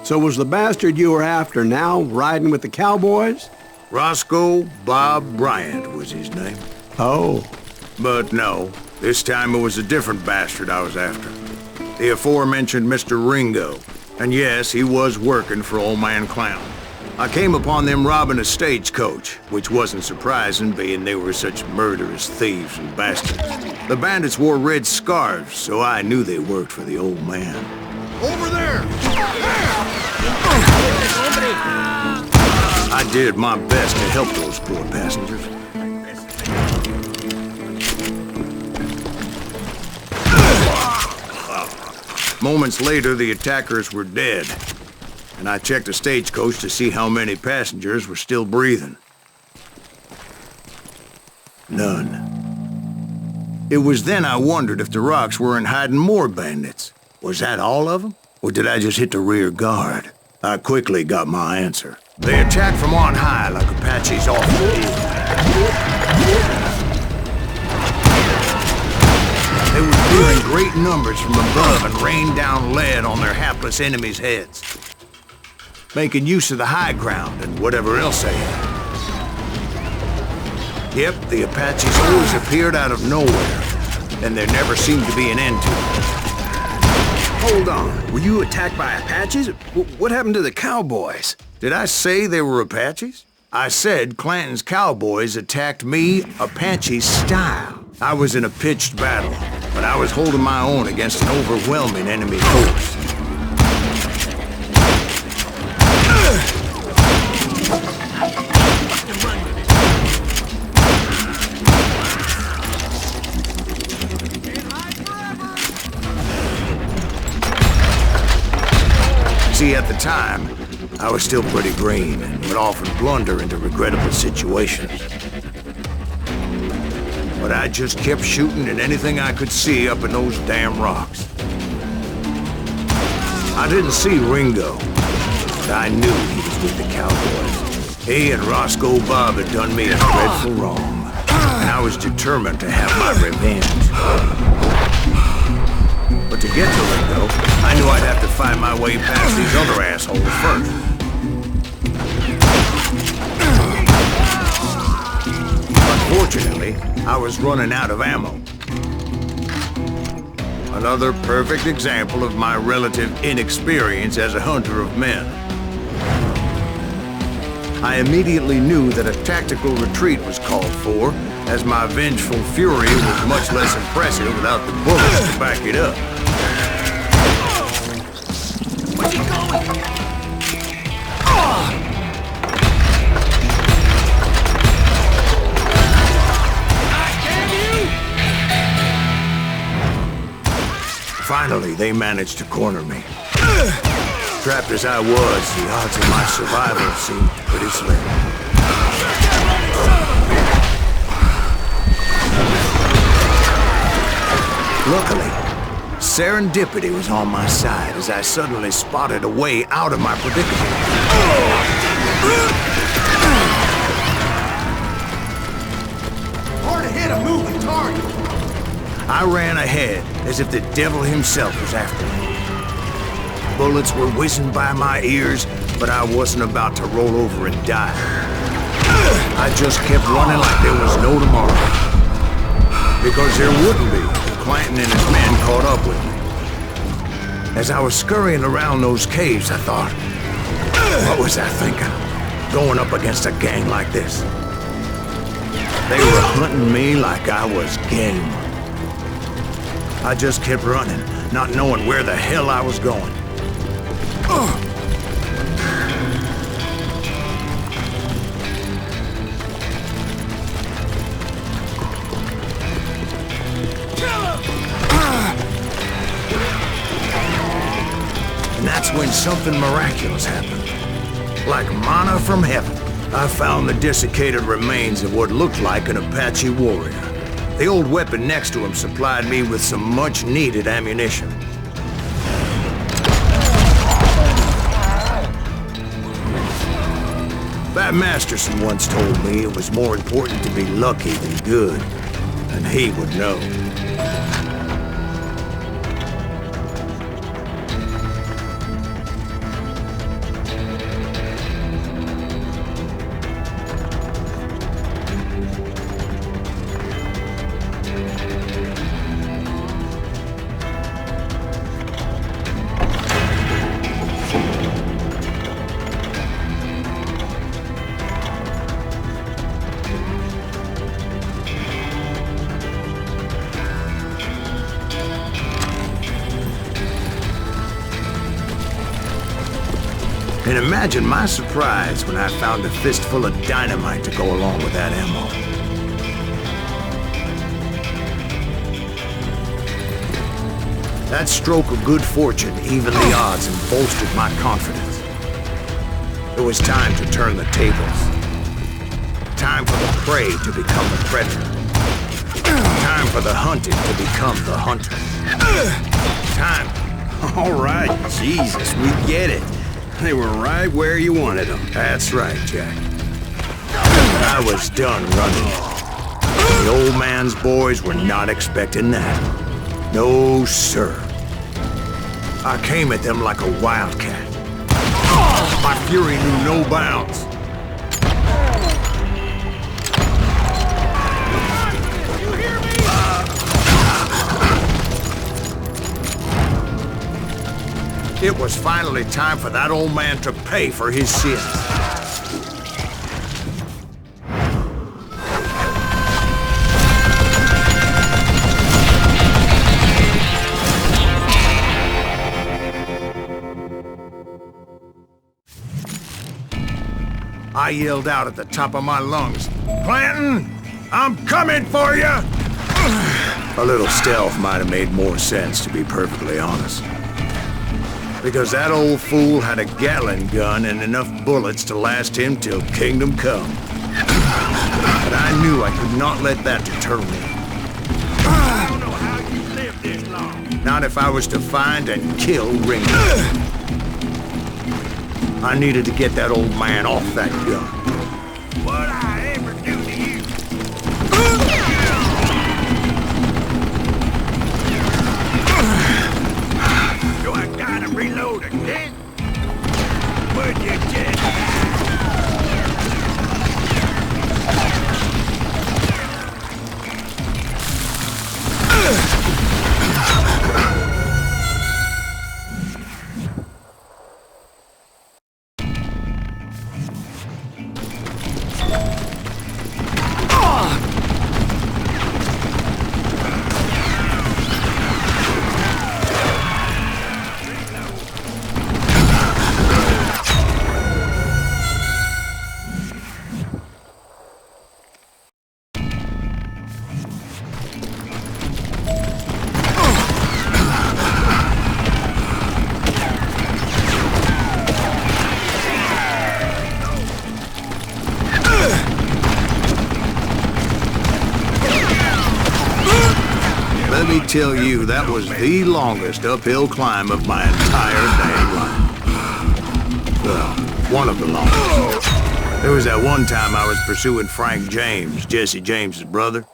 So was the bastard you were after now riding with the cowboys? Roscoe Bob Bryant was his name. Oh. But no, this time it was a different bastard I was after. The aforementioned Mr. Ringo. And yes, he was working for Old Man Clown. I came upon them robbing a stagecoach, which wasn't surprising, being they were such murderous thieves and bastards. The bandits wore red scarves, so I knew they worked for the old man. Over there! I did my best to help those poor passengers. Moments later, the attackers were dead, and I checked the stagecoach to see how many passengers were still breathing. None. It was then I wondered if the rocks weren't hiding more bandits. Was that all of them? Or did I just hit the rear guard? I quickly got my answer. They attacked from on high like Apaches often do. They were clearing great numbers from above and rained down lead on their hapless enemies' heads, making use of the high ground and whatever else they had. Yep, the Apaches always appeared out of nowhere, and there never seemed to be an end to it. Hold on, were you attacked by Apaches? What happened to the cowboys? Did I say they were Apaches? I said Clanton's cowboys attacked me Apache style. I was in a pitched battle, but I was holding my own against an overwhelming enemy force. See, at the time, I was still pretty green and would often blunder into regrettable situations. But I just kept shooting at anything I could see up in those damn rocks. I didn't see Ringo, but I knew he was with the cowboys. He and Roscoe Bob had done me a dreadful wrong, and I was determined to have my revenge. But to get to Ringo, I knew I'd have to find my way past these other assholes first. Unfortunately, I was running out of ammo. Another perfect example of my relative inexperience as a hunter of men. I immediately knew that a tactical retreat was called for, as my vengeful fury was much less impressive without the bullets to back it up. Where's he going? Finally, they managed to corner me. Trapped as I was, the odds of my survival seemed pretty slim. Luckily, serendipity was on my side as I suddenly spotted a way out of my predicament. Hard to hit a moving target. I ran ahead as if the devil himself was after me. Bullets were whizzing by my ears, but I wasn't about to roll over and die. I just kept running like there was no tomorrow. Because there wouldn't be. Clanton and his men caught up with me. As I was scurrying around those caves, I thought, what was I thinking? Going up against a gang like this. They were hunting me like I was game. I just kept running, not knowing where the hell I was going. And that's when something miraculous happened. Like manna from heaven, I found the desiccated remains of what looked like an Apache warrior. The old weapon next to him supplied me with some much-needed ammunition. Bat Masterson once told me it was more important to be lucky than good, and he would know. And imagine my surprise when I found a fistful of dynamite to go along with that ammo. That stroke of good fortune evened the odds and bolstered my confidence. It was time to turn the tables. Time for the prey to become the predator. Time for the hunted to become the hunter. Time. All right, Jesus, we get it. They were right where you wanted them. That's right, Jack. I was done running. The old man's boys were not expecting that. No, sir. I came at them like a wildcat. My fury knew no bounds. It was finally time for that old man to pay for his sins. I yelled out at the top of my lungs, "Clanton, I'm coming for you!" A little stealth might have made more sense, to be perfectly honest. Because that old fool had a Gatling gun and enough bullets to last him till kingdom come. But I knew I could not let that deter me. I don't know how you lived this long. Not if I was to find and kill Ringo. I needed to get that old man off that gun. What I ever do to you? Do I gotta reload again? Would you just... Let me tell you, that was the longest uphill climb of my entire dang life. Well, one of the longest. There was that one time I was pursuing Frank James, Jesse James's brother.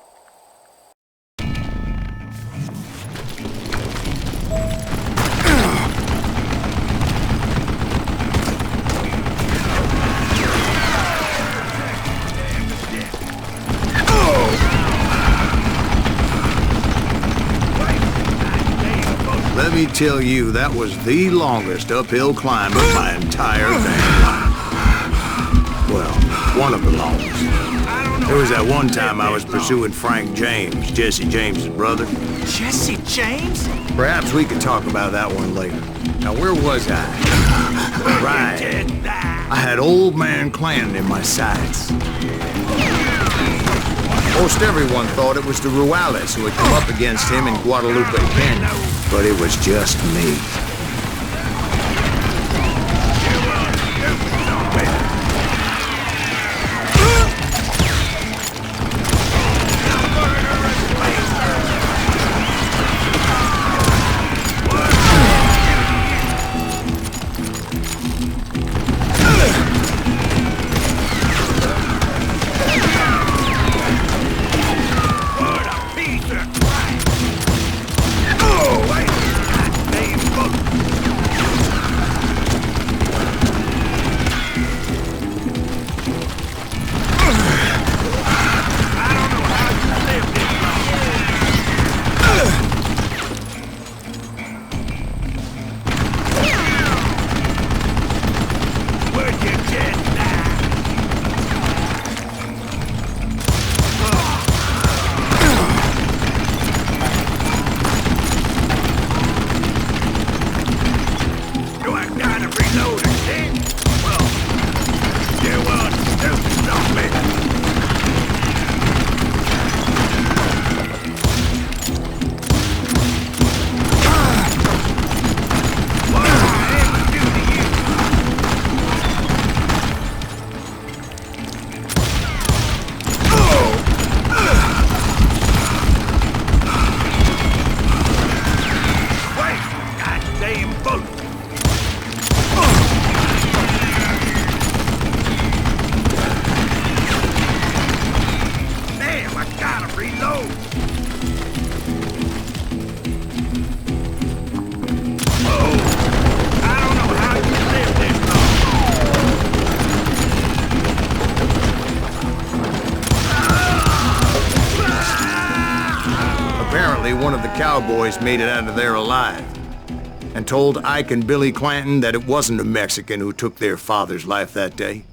Let me tell you, that was the longest uphill climb of my entire damn life. Well, one of the longest. There was that one time I was pursuing Frank James, Jesse James's brother. Jesse James? Perhaps we could talk about that one later. Now, where was I? Right. I had old man Clanton in my sights. Most everyone thought it was the Ruales who had come up against him in Guadalupe Canyon, but it was just me. What a piece of crap! Oh, wait! Goddamn book! cowboys made it out of there alive, and told Ike and Billy Clanton that it wasn't a Mexican who took their father's life that day.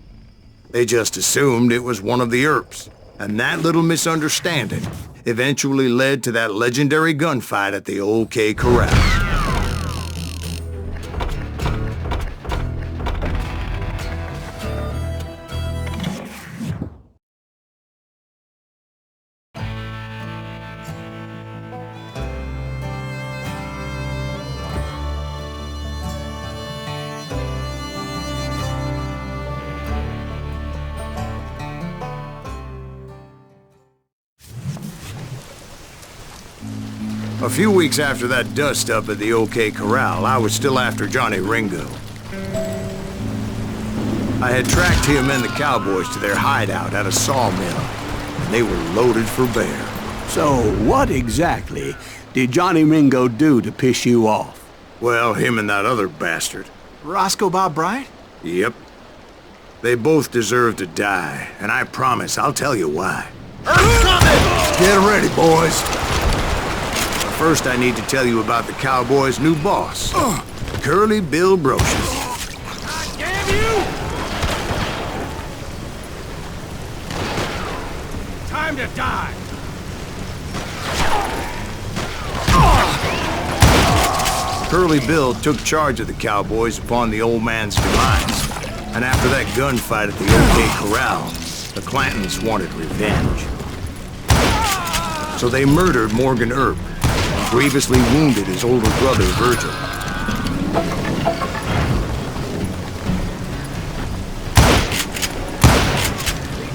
They just assumed it was one of the Earps, and that little misunderstanding eventually led to that legendary gunfight at the OK Corral. A few weeks after that dust-up at the OK Corral, I was still after Johnny Ringo. I had tracked him and the cowboys to their hideout at a sawmill, and they were loaded for bear. So what exactly did Johnny Ringo do to piss you off? Well, him and that other bastard. Roscoe Bob Bryant? Yep. They both deserve to die, and I promise I'll tell you why. Earth's coming! Get ready, boys. First, I need to tell you about the Cowboys' new boss, Curly Bill Brocious. God damn you! Time to die! Curly Bill took charge of the Cowboys upon the old man's demise, and after that gunfight at the OK Corral, the Clantons wanted revenge. So they murdered Morgan Earp, grievously wounded his older brother, Virgil.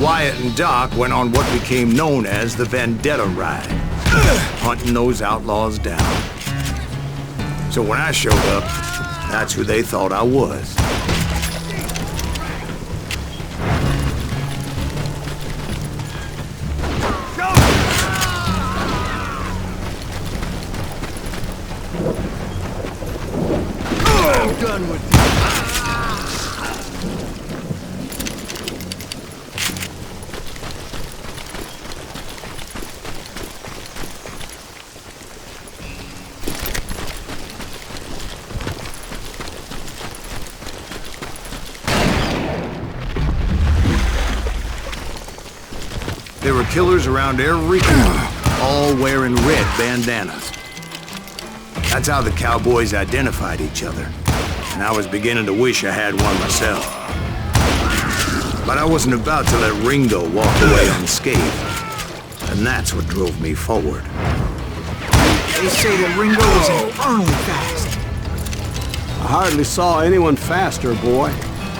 Wyatt and Doc went on what became known as the Vendetta Ride, hunting those outlaws down. So when I showed up, that's who they thought I was. I'm done with you. There were killers around every corner, all wearing red bandanas. That's how the Cowboys identified each other, and I was beginning to wish I had one myself. But I wasn't about to let Ringo walk away unscathed, and that's what drove me forward. They say that Ringo was infernally fast. I hardly saw anyone faster, boy.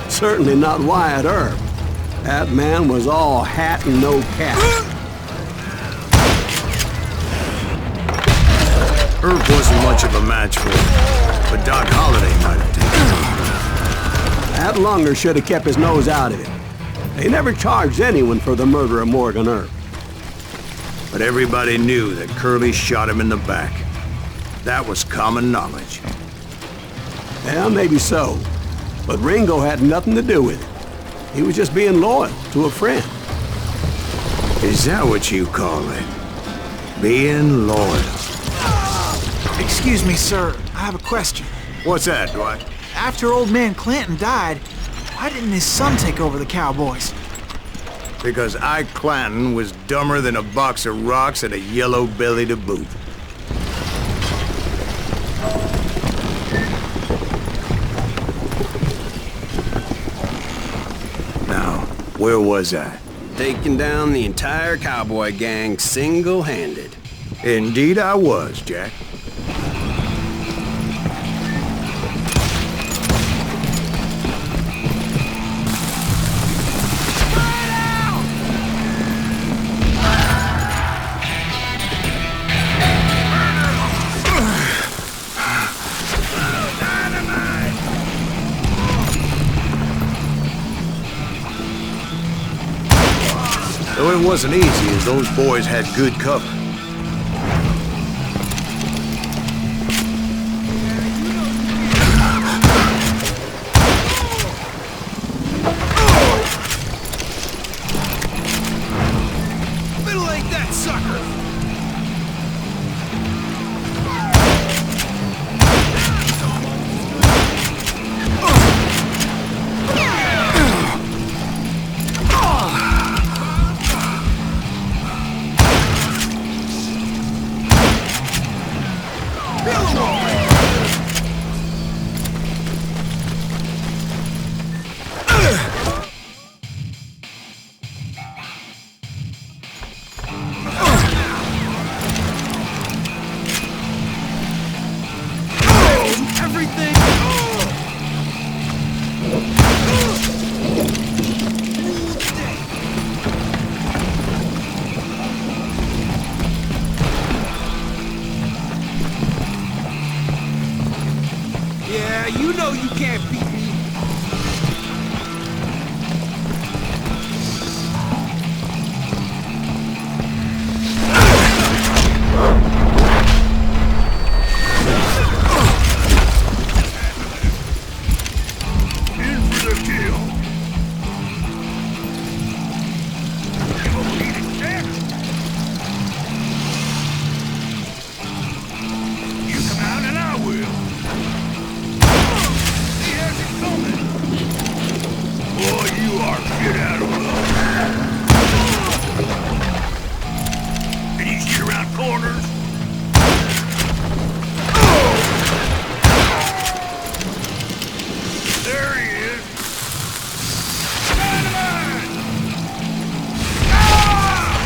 Certainly not Wyatt Earp. That man was all hat and no cap. Earp wasn't much of a match for him, but Doc Holliday might have taken him. That lunger should have kept his nose out of it. They never charged anyone for the murder of Morgan Earp. But everybody knew that Curly shot him in the back. That was common knowledge. Yeah, maybe so. But Ringo had nothing to do with it. He was just being loyal to a friend. Is that what you call it? Being loyal? Excuse me, sir. I have a question. What's that, Dwight? After old man Clanton died, why didn't his son take over the Cowboys? Because Ike Clanton was dumber than a box of rocks and a yellow belly to boot. Now, where was I? Taking down the entire cowboy gang single-handed. Indeed I was, Jack. Though it wasn't easy, as those boys had good cover.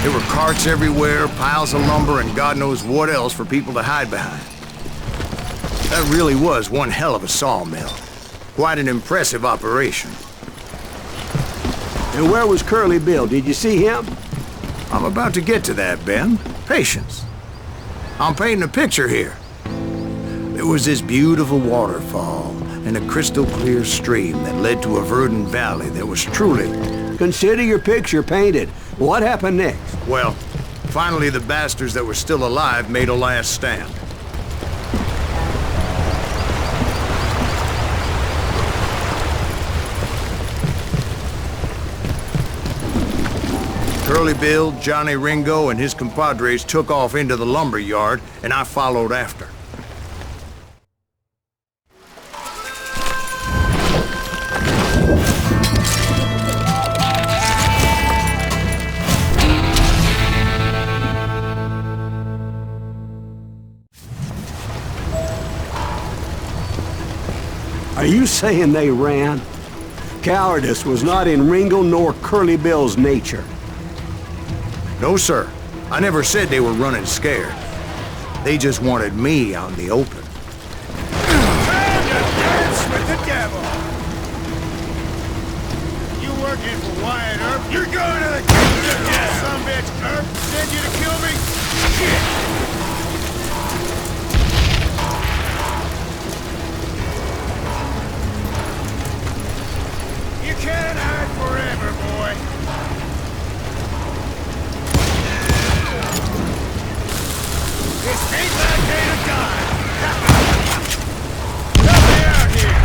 There were carts everywhere, piles of lumber, and God knows what else for people to hide behind. That really was one hell of a sawmill. Quite an impressive operation. And where was Curly Bill? Did you see him? I'm about to get to that, Ben. Patience. I'm painting a picture here. There was this beautiful waterfall and a crystal clear stream that led to a verdant valley that was truly... Consider your picture painted. What happened next? Well, finally the bastards that were still alive made a last stand. Curly Bill, Johnny Ringo, and his compadres took off into the lumber yard, and I followed after. Are you saying they ran? Cowardice was not in Ringo nor Curly Bill's nature. No, sir. I never said they were running scared. They just wanted me out in the open. Time to dance with the devil! You working for Wyatt Earp? You're going to the kingdom, yeah! Some bitch Earp sent you to kill me? Shit! You can't hide forever, boy. This ain't my day to die! Help me out here!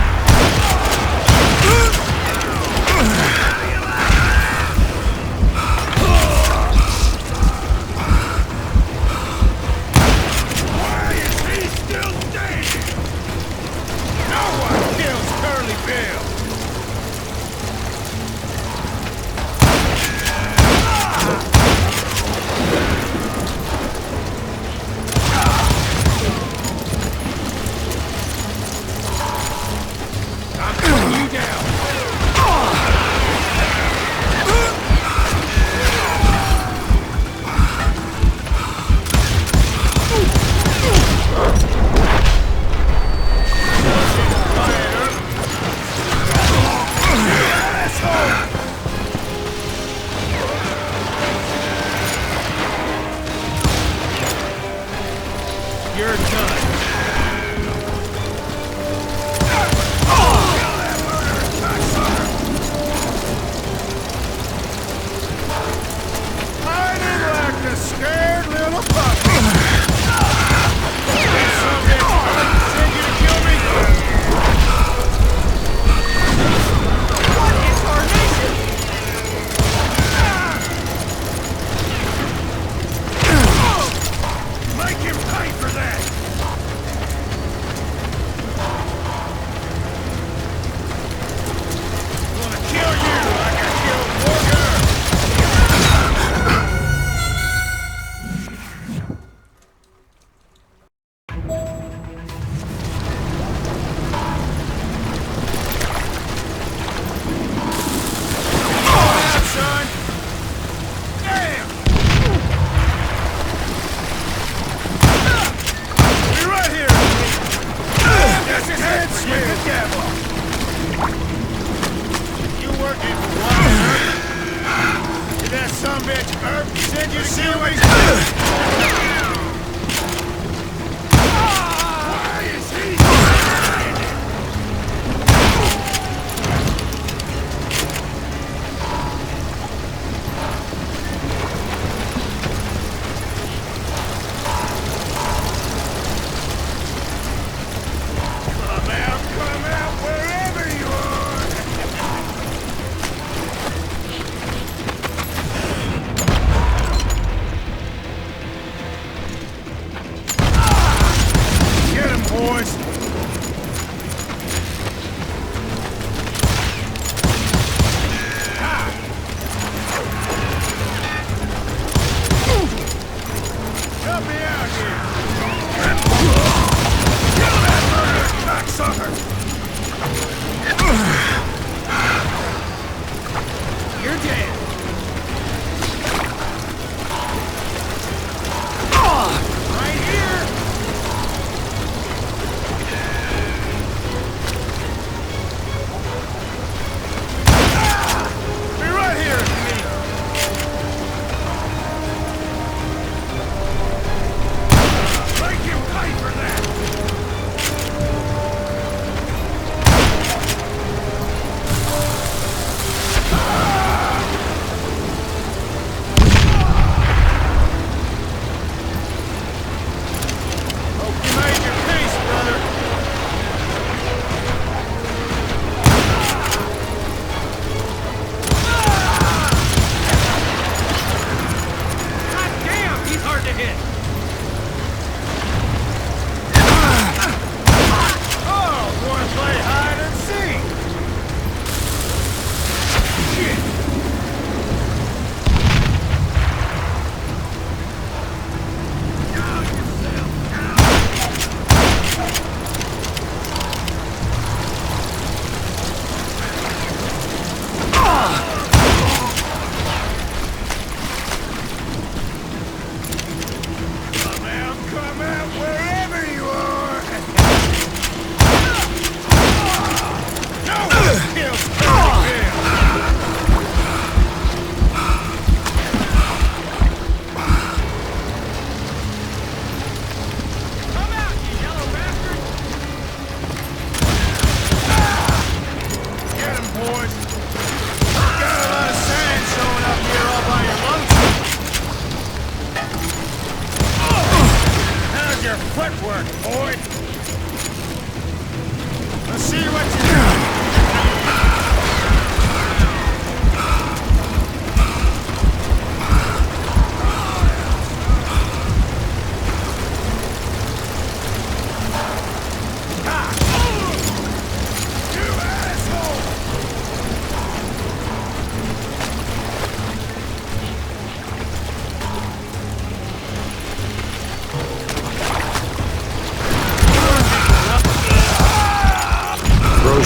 Why is he still standing? No one kills Curly Bill! You're done. Hiding like a scared little puppy. Did some bitch send you to kill me? What incarnation? Make him pay for that! Gonna kill you like I killed Walker! Son! Damn! Be right here! That's his head, Smith the devil! You working for Wyatt Earp? Did that sumbitch Earp send you to kill me? Why is he standing? Come out, wherever you are! Get him, boys! Help me out here! Kill that murderer, cocksucker! You're dead.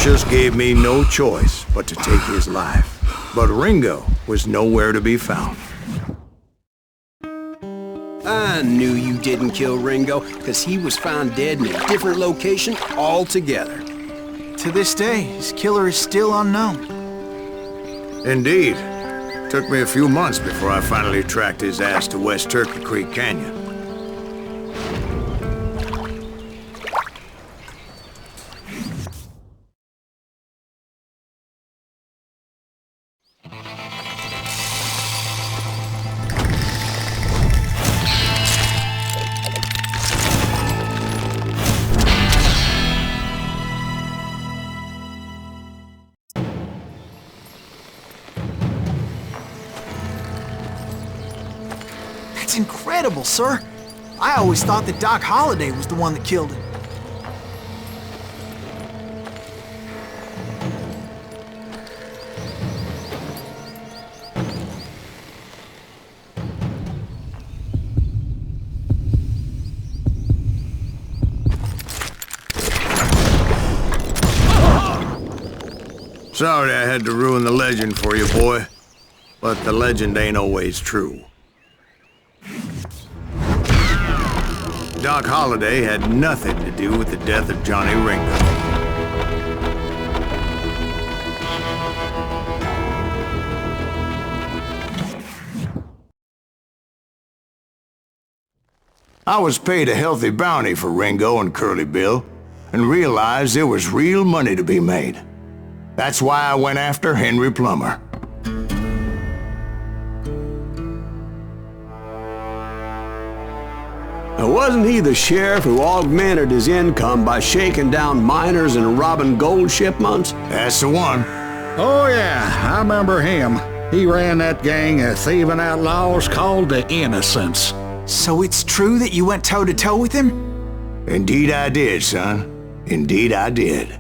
just gave me no choice but to take his life. But Ringo was nowhere to be found. I knew you didn't kill Ringo, because he was found dead in a different location altogether. To this day, his killer is still unknown. Indeed. Took me a few months before I finally tracked his ass to West Turkey Creek Canyon. That's incredible, sir. I always thought that Doc Holliday was the one that killed him. Sorry I had to ruin the legend for you, boy. But the legend ain't always true. Doc Holliday had nothing to do with the death of Johnny Ringo. I was paid a healthy bounty for Ringo and Curly Bill, and realized there was real money to be made. That's why I went after Henry Plummer. Wasn't he the sheriff who augmented his income by shaking down miners and robbing gold shipments? That's the one. Oh yeah, I remember him. He ran that gang of thieving outlaws called the Innocents. So it's true that you went toe-to-toe with him? Indeed I did, son. Indeed I did.